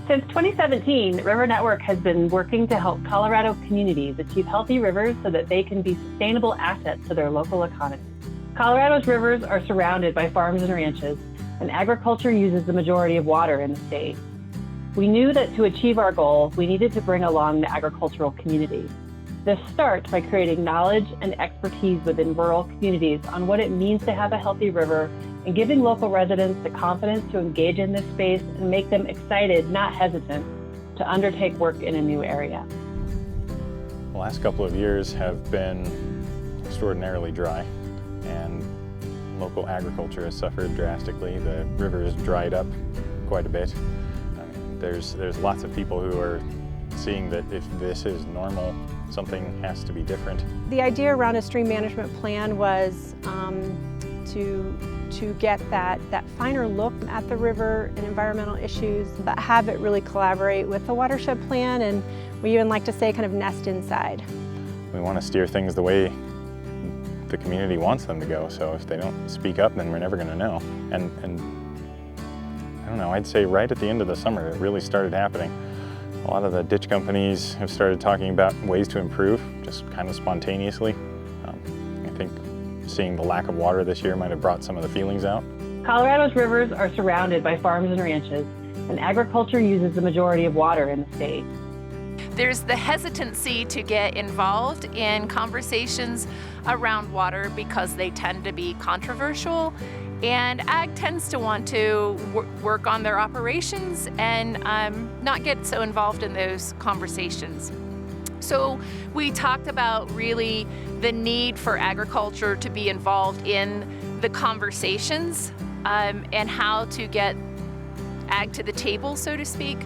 Since 2017, River Network has been working to help Colorado communities achieve healthy rivers so that they can be sustainable assets to their local economy. Colorado's rivers are surrounded by farms and ranches, and agriculture uses the majority of water in the state. We knew that to achieve our goal, we needed to bring along the agricultural community. This starts by creating knowledge and expertise within rural communities on what it means to have a healthy river and giving local residents the confidence to engage in this space and make them excited, not hesitant, to undertake work in a new area. The last couple of years have been extraordinarily dry, and local agriculture has suffered drastically. The river has dried up quite a bit. I mean, there's lots of people who are seeing that if this is normal, something has to be different. The idea around a stream management plan was to get that finer look at the river and environmental issues, but have it really collaborate with the watershed plan, and we even like to say kind of nest inside. We want to steer things the way the community wants them to go, so if they don't speak up, then we're never going to know. And I don't know, I'd say right at the end of the summer it really started happening. A lot of the ditch companies have started talking about ways to improve, just kind of spontaneously. I think seeing the lack of water this year might have brought some of the feelings out. Colorado's rivers are surrounded by farms and ranches, and agriculture uses the majority of water in the state. There's the hesitancy to get involved in conversations around water because they tend to be controversial, and ag tends to want to work on their operations and not get so involved in those conversations. So we talked about really the need for agriculture to be involved in the conversations and how to get ag to the table, so to speak.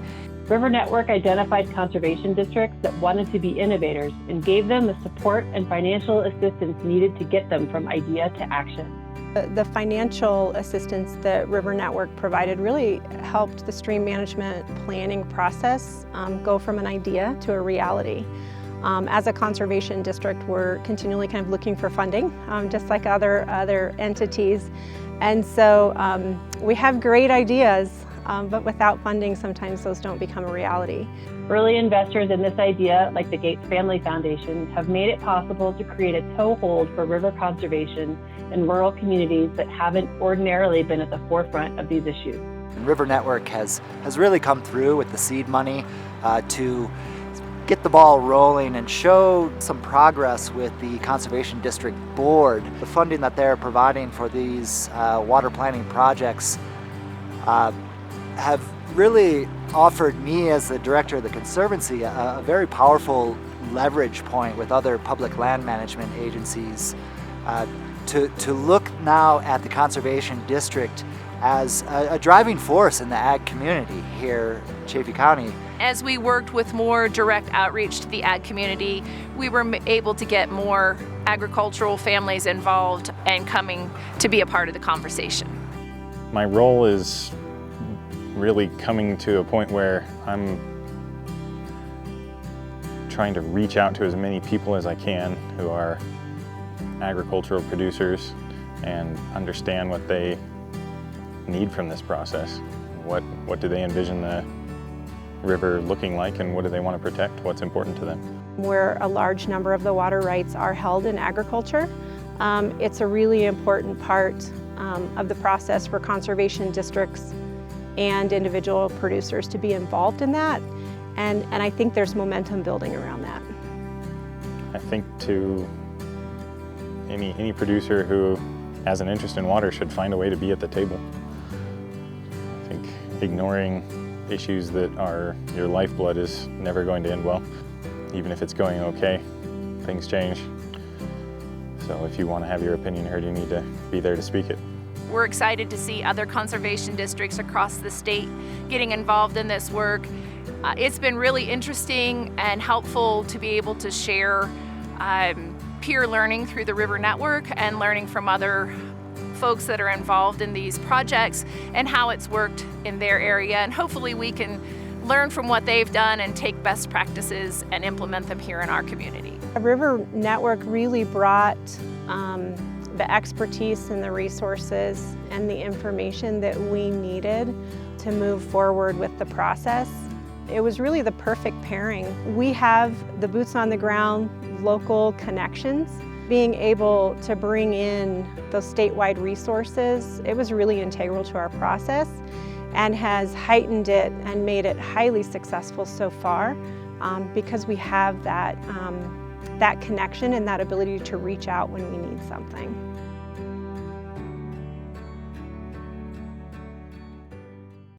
River Network identified conservation districts that wanted to be innovators and gave them the support and financial assistance needed to get them from idea to action. The financial assistance that River Network provided really helped the stream management planning process go from an idea to a reality. As a conservation district, we're continually kind of looking for funding, just like other entities. And so we have great ideas, but without funding, sometimes those don't become a reality. Early investors in this idea, like the Gates Family Foundation, have made it possible to create a toehold for river conservation in rural communities that haven't ordinarily been at the forefront of these issues. River Network has really come through with the seed money to get the ball rolling and show some progress with the Conservation District Board. The funding that they're providing for these water planning projects have really offered me, as the director of the Conservancy, a very powerful leverage point with other public land management agencies to look now at the Conservation District as a driving force in the ag community here in Chaffee County. As we worked with more direct outreach to the ag community, we were able to get more agricultural families involved and coming to be a part of the conversation. My role is really coming to a point where I'm trying to reach out to as many people as I can who are agricultural producers and understand what they need from this process. What do they envision the river looking like, and what do they want to protect? What's important to them? Where a large number of the water rights are held in agriculture, it's a really important part of the process for conservation districts and individual producers to be involved in that, and I think there's momentum building around that. I think to any producer who has an interest in water should find a way to be at the table. I think ignoring issues that are your lifeblood is never going to end well. Even if it's going okay, things change. So if you want to have your opinion heard, you need to be there to speak it. We're excited to see other conservation districts across the state getting involved in this work. It's been really interesting and helpful to be able to share peer learning through the River Network and learning from other folks that are involved in these projects and how it's worked in their area, and hopefully we can learn from what they've done and take best practices and implement them here in our community. The River Network really brought the expertise and the resources and the information that we needed to move forward with the process. It was really the perfect pairing. We have the boots on the ground, local connections. Being able to bring in those statewide resources, it was really integral to our process and has heightened it and made it highly successful so far because we have that connection and that ability to reach out when we need something.